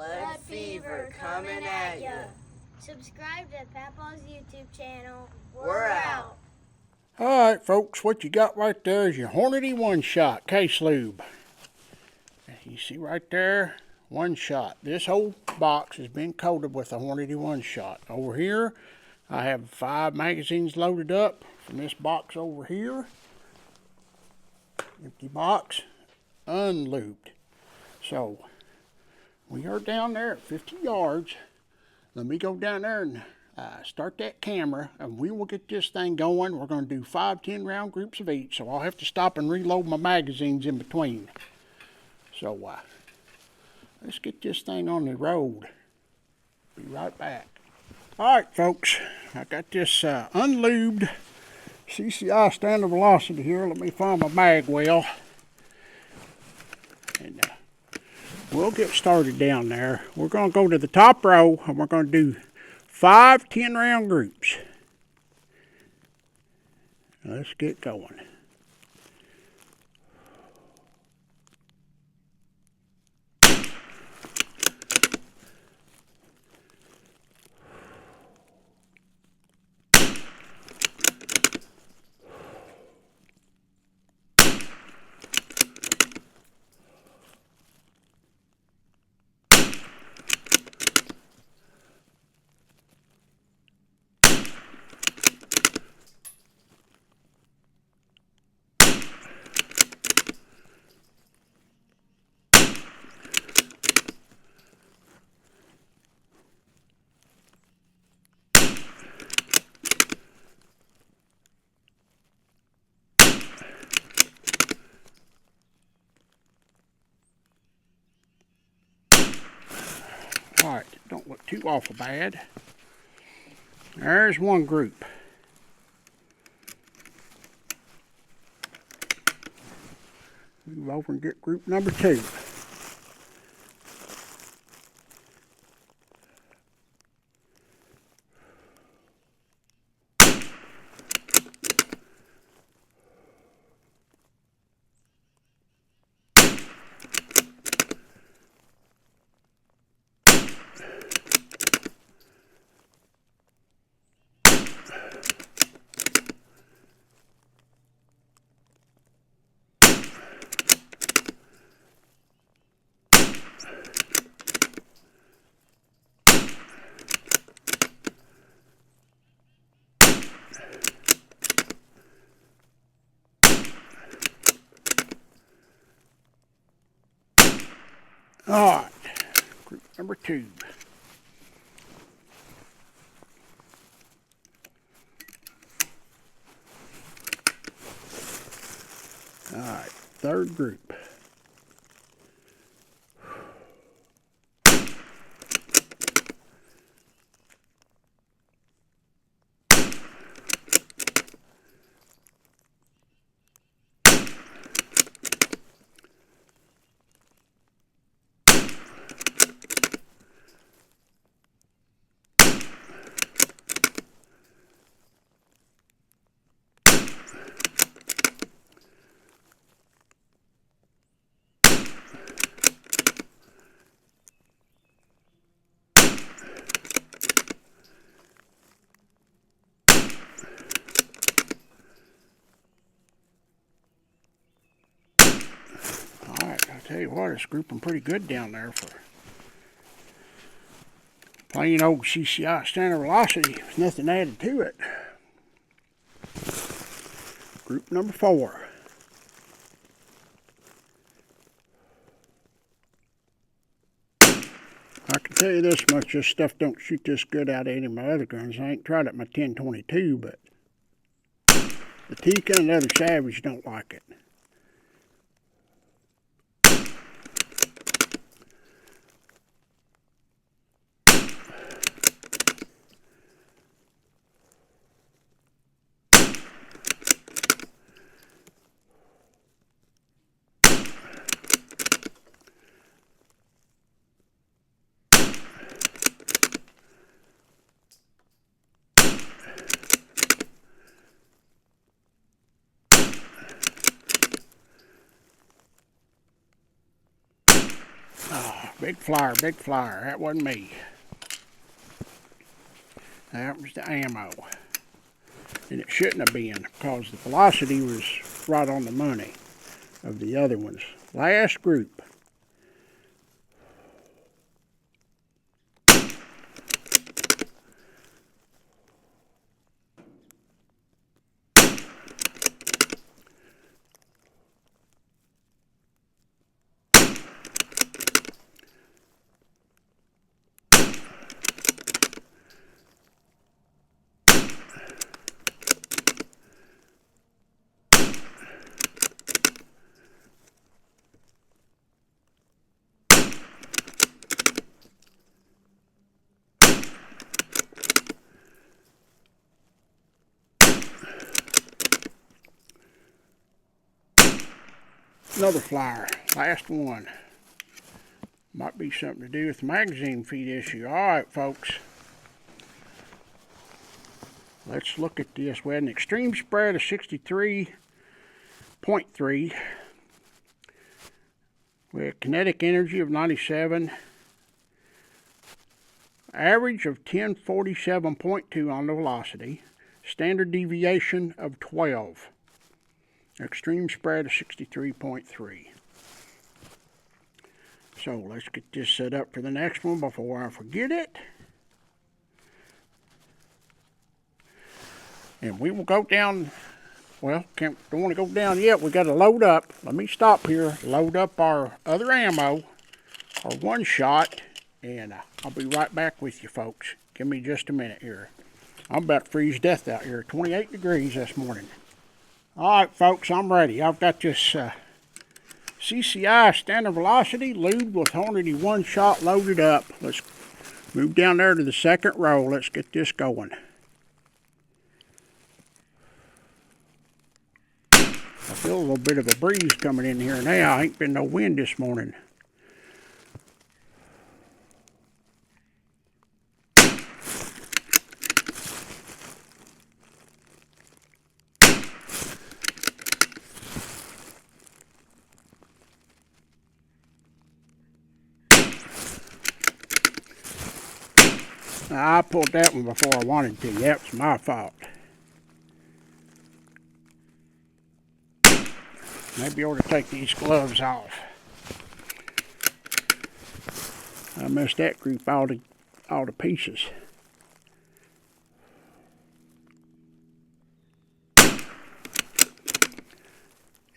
Blood fever coming at ya. Subscribe to Papa's YouTube channel. We're out. Alright folks, what you got right there is your Hornady One Shot case lube. You see right there, One Shot. This whole box has been coated with a Hornady One Shot. Over here, I have 5 magazines loaded up from this box over here. Empty box, un-lubed. So, we are down there at 50 yards. Let me go down there and start that camera, and we will get this thing going. We're going to do 5 10-round groups of each, so I'll have to stop and reload my magazines in between. So, let's get this thing on the road. Be right back. Alright folks, I got this un-lubed CCI standard velocity here. Let me find my mag well. And we'll get started down there. We're going to go to the top row and we're going to do 5 10-round groups. Let's get going. Alright, don't look too awful bad. There's one group. Move over and get group number 2. Alright, group number 2. Alright, third group. Tell you what, it's grouping pretty good down there for plain old CCI standard velocity. There's nothing added to it. Group number 4. I can tell you this much, this stuff don't shoot this good out of any of my other guns. I ain't tried it my 10-22, but the Tika and the other Savage don't like it. big flyer, big flyer. That wasn't me. That was the ammo. And it shouldn't have been because the velocity was right on the money of the other ones. Last group. Another flyer, last one. Might be something to do with the magazine feed issue. Alright folks, let's look at this. We had an extreme spread of 63.3. We had kinetic energy of 97. Average of 1047.2 on the velocity. Standard deviation of 12. Extreme spread of 63.3. So let's get this set up for the next one before I forget it. And we will go down, well, don't want to go down yet. We got to load up. Let me stop here, load up our other ammo, our one shot, and I'll be right back with you folks. Give me just a minute here. I'm about to freeze to death out here. 28 degrees this morning. Alright folks, I'm ready. I've got this CCI standard velocity lube with Hornady One Shot loaded up. Let's move down there to the second row. Let's get this going. I feel a little bit of a breeze coming in here now. Ain't been no wind this morning. I pulled that one before I wanted to. That was my fault. Maybe I ought to take these gloves off. I messed that group all to pieces.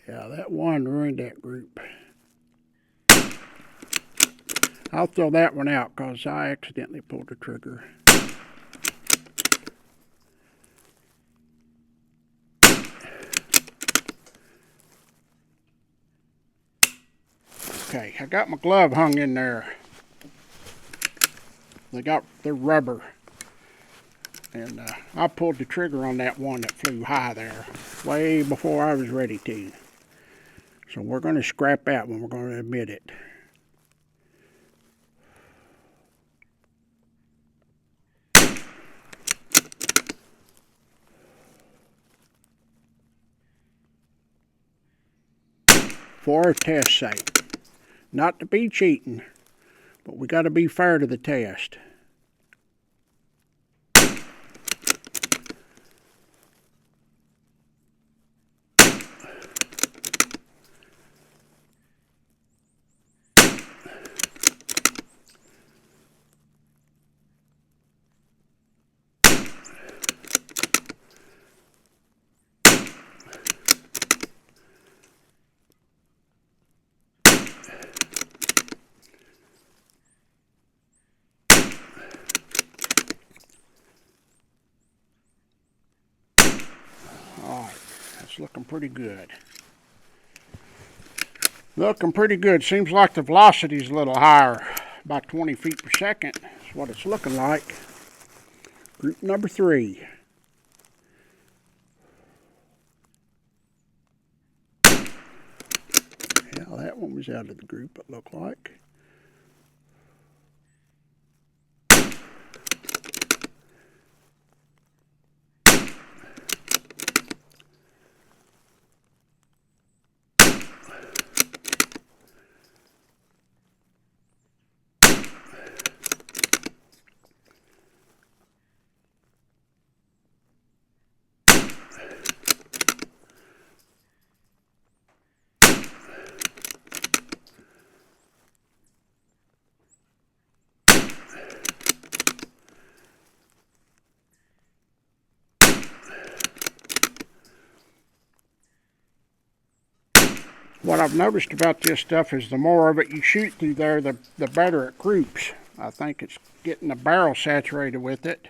Yeah, that one ruined that group. I'll throw that one out because I accidentally pulled the trigger. Okay, I got my glove hung in there. They're rubber. And I pulled the trigger on that one that flew high there way before I was ready to. So we're going to scrap that one. We're going to admit it. For a test sake. Not to be cheating, but we got to be fair to the test. Looking pretty good. Looking pretty good. Seems like the velocity's a little higher. About 20 feet per second is what it's looking like. Group number 3. Yeah, that one was out of the group, it looked like. What I've noticed about this stuff is the more of it you shoot through there, the better it groups. I think it's getting the barrel saturated with it,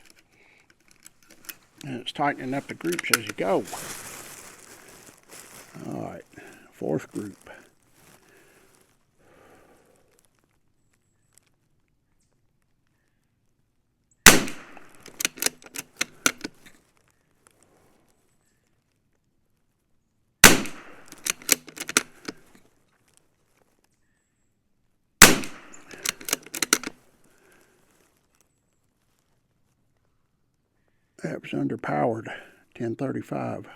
and it's tightening up the groups as you go. Alright, fourth group. That was underpowered, 1035.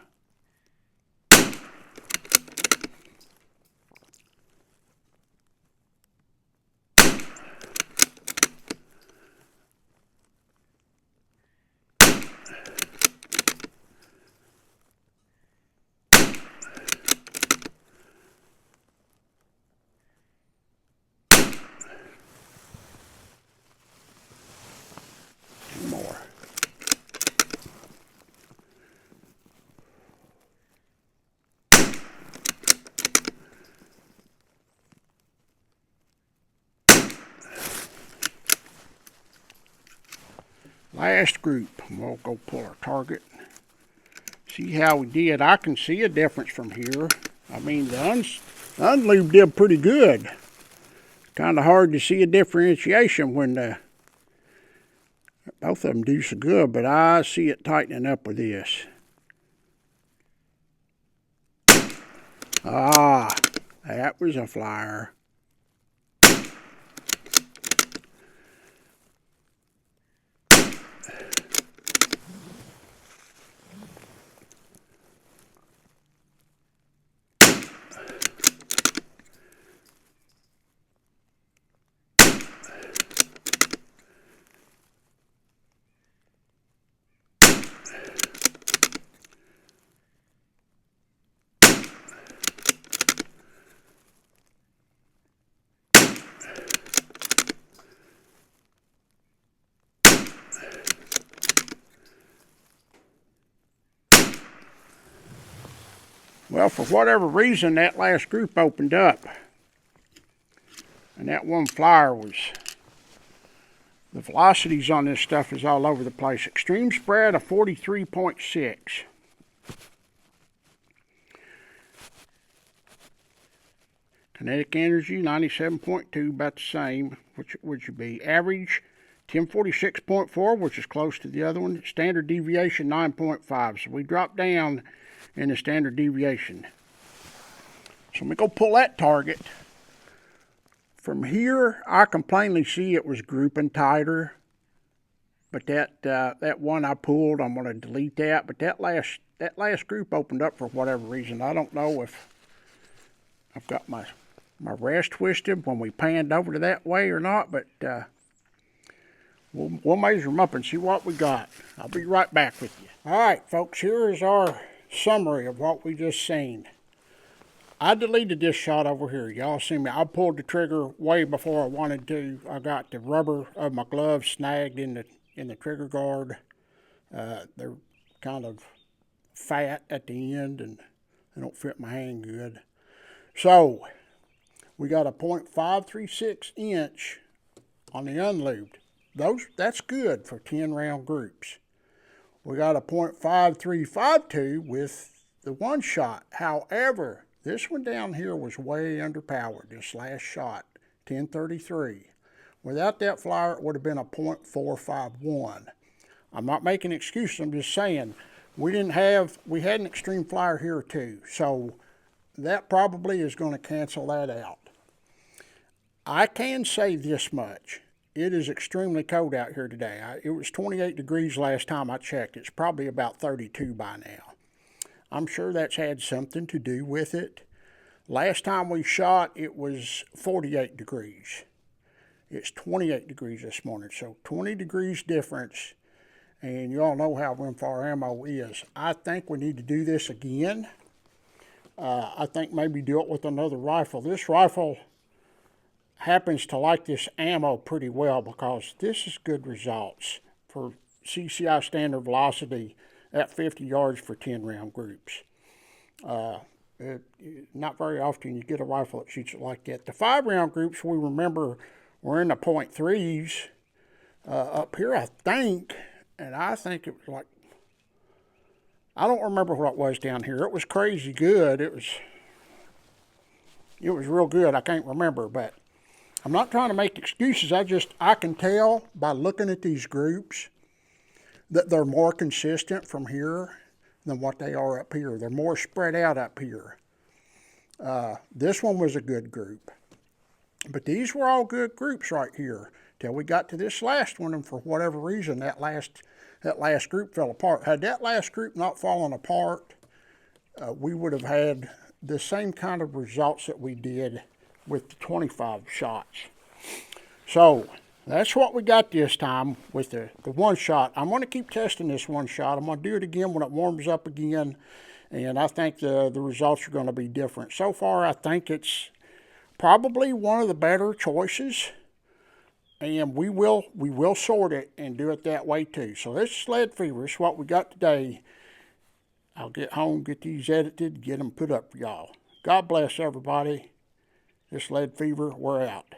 More. Last group, we'll go pull our target. See how we did. I can see a difference from here. I mean, the un-lubed did pretty good. Kind of hard to see a differentiation when both of them do so good, but I see it tightening up with this. Ah, that was a flyer. Well, for whatever reason, that last group opened up. And that one flyer was, the velocities on this stuff is all over the place. Extreme spread of 43.6. Kinetic energy, 97.2, about the same, which would you be. Average, 1046.4, which is close to the other one. Standard deviation, 9.5. So we dropped down in the standard deviation. So let me go pull that target. From here, I can plainly see it was grouping tighter. But that one I pulled, I'm going to delete that. But that last group opened up for whatever reason. I don't know if I've got my wrist twisted when we panned over to that way or not. But we'll measure them up and see what we got. I'll be right back with you. All right, folks, here is our summary of what we just seen. I deleted this shot over here. Y'all see me. I pulled the trigger way before I wanted to. I got the rubber of my glove snagged in the trigger guard. They're kind of fat at the end and they don't fit my hand good. So we got a .536 inch on the un-lubed. That's good for 10 round groups. We got a .5352 with the one shot. However, this one down here was way underpowered, this last shot, 1033. Without that flyer, it would have been a .451. I'm not making excuses, I'm just saying, we had an extreme flyer here too, so that probably is going to cancel that out. I can say this much. It is extremely cold out here today. It was 28 degrees last time I checked. It's probably about 32 by now. I'm sure that's had something to do with it. Last time we shot, it was 48 degrees. It's 28 degrees this morning, so 20 degrees difference. And you all know how rimfire ammo is. I think we need to do this again. I think maybe do it with another rifle. This rifle happens to like this ammo pretty well because this is good results for CCI standard velocity at 50 yards for 10 round groups. Not very often you get a rifle that shoots it like that. The 5-round groups we remember were in the .3s up here, I think, and I think it was like, I don't remember what it was down here. It was crazy good. It was real good. I can't remember, but I'm not trying to make excuses. I can tell by looking at these groups that they're more consistent from here than what they are up here. They're more spread out up here. This one was a good group. But these were all good groups right here till we got to this last one, and for whatever reason, that last group fell apart. Had that last group not fallen apart, we would have had the same kind of results that we did with the 25 shots. So that's what we got this time with the one shot. I'm going to keep testing this one shot. I'm going to do it again when it warms up again, and I think the results are going to be different. So far, I think it's probably one of the better choices, and we will sort it and do it that way too. So this is Lead Fever. It's what we got today. I'll get home, get these edited, get them put up for y'all. God bless everybody. This Lead Fever, we're out.